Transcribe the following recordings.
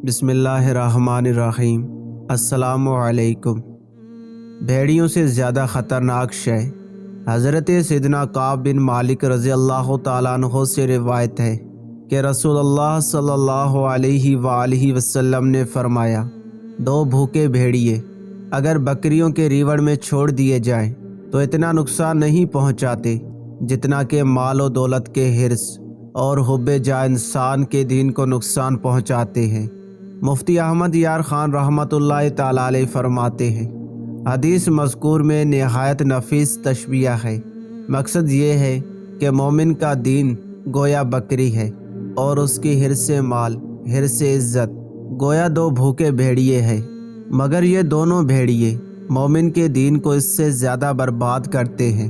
بسم اللہ الرحمن الرحیم۔ السلام علیکم۔ بھیڑیوں سے زیادہ خطرناک شے۔ حضرت سیدنا کعب بن مالک رضی اللہ تعالیٰ عنہ سے روایت ہے کہ رسول اللہ صلی اللہ علیہ وآلہ وسلم نے فرمایا، دو بھوکے بھیڑیے اگر بکریوں کے ریوڑ میں چھوڑ دیے جائیں تو اتنا نقصان نہیں پہنچاتے جتنا کہ مال و دولت کے حرص اور حب جا انسان کے دین کو نقصان پہنچاتے ہیں۔ مفتی احمد یار خان رحمۃ اللہ تعالی علیہ فرماتے ہیں، حدیث مذکور میں نہایت نفیس تشبیہ ہے۔ مقصد یہ ہے کہ مومن کا دین گویا بکری ہے اور اس کی حرص مال، حرص عزت گویا دو بھوکے بھیڑیے ہیں، مگر یہ دونوں بھیڑیے مومن کے دین کو اس سے زیادہ برباد کرتے ہیں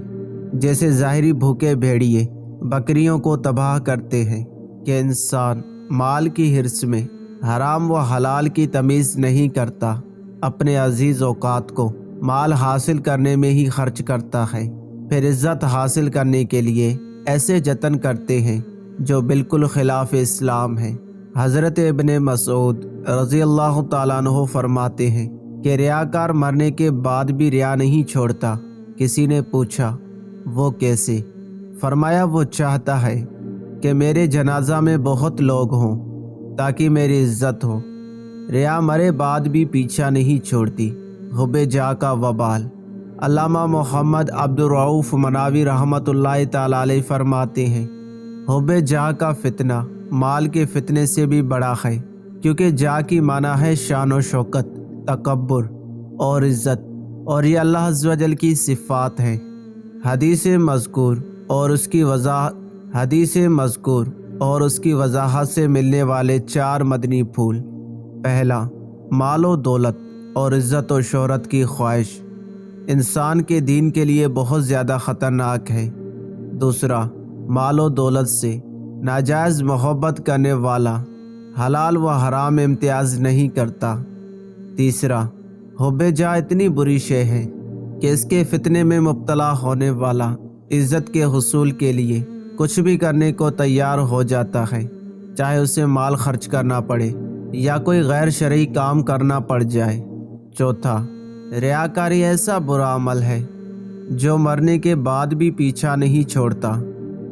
جیسے ظاہری بھوکے بھیڑیے بکریوں کو تباہ کرتے ہیں کہ انسان مال کی حرص میں حرام و حلال کی تمیز نہیں کرتا، اپنے عزیز اوقات کو مال حاصل کرنے میں ہی خرچ کرتا ہے، پھر عزت حاصل کرنے کے لیے ایسے جتن کرتے ہیں جو بالکل خلاف اسلام ہے۔ حضرت ابن مسعود رضی اللہ تعالیٰ عنہ فرماتے ہیں کہ ریاکار مرنے کے بعد بھی ریا نہیں چھوڑتا۔ کسی نے پوچھا وہ کیسے؟ فرمایا وہ چاہتا ہے کہ میرے جنازہ میں بہت لوگ ہوں تاکہ میری عزت ہو۔ ریا مرے بعد بھی پیچھا نہیں چھوڑتی، حب جا کا وبال۔ علامہ محمد عبد الرؤف مناوی رحمۃ اللہ تعالی علیہ فرماتے ہیں، حب جا کا فتنہ مال کے فتنے سے بھی بڑا ہے، کیونکہ جا کی معنی ہے شان و شوکت، تکبر اور عزت، اور یہ اللہ عز و جل کی صفات ہیں۔ حدیث مذکور اور اس کی وضاحت سے ملنے والے 4 مدنی پھول۔ پہلا، مال و دولت اور عزت و شہرت کی خواہش انسان کے دین کے لیے بہت زیادہ خطرناک ہے۔ دوسرا، مال و دولت سے ناجائز محبت کرنے والا حلال و حرام امتیاز نہیں کرتا۔ تیسرا، حب جا اتنی بری شے ہے کہ اس کے فتنے میں مبتلا ہونے والا عزت کے حصول کے لیے کچھ بھی کرنے کو تیار ہو جاتا ہے، چاہے اسے مال خرچ کرنا پڑے یا کوئی غیر شرعی کام کرنا پڑ جائے۔ چوتھا، ریاکاری ایسا برا عمل ہے جو مرنے کے بعد بھی پیچھا نہیں چھوڑتا۔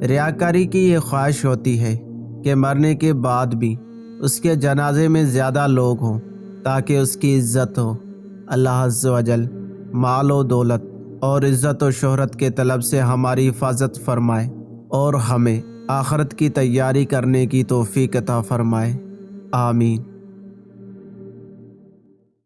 ریاکاری کی یہ خواہش ہوتی ہے کہ مرنے کے بعد بھی اس کے جنازے میں زیادہ لوگ ہوں تاکہ اس کی عزت ہو۔ اللہ عز و جل مال و دولت اور عزت و شہرت کے طلب سے ہماری حفاظت فرمائے اور ہمیں آخرت کی تیاری کرنے کی توفیق عطا فرمائے۔ آمین۔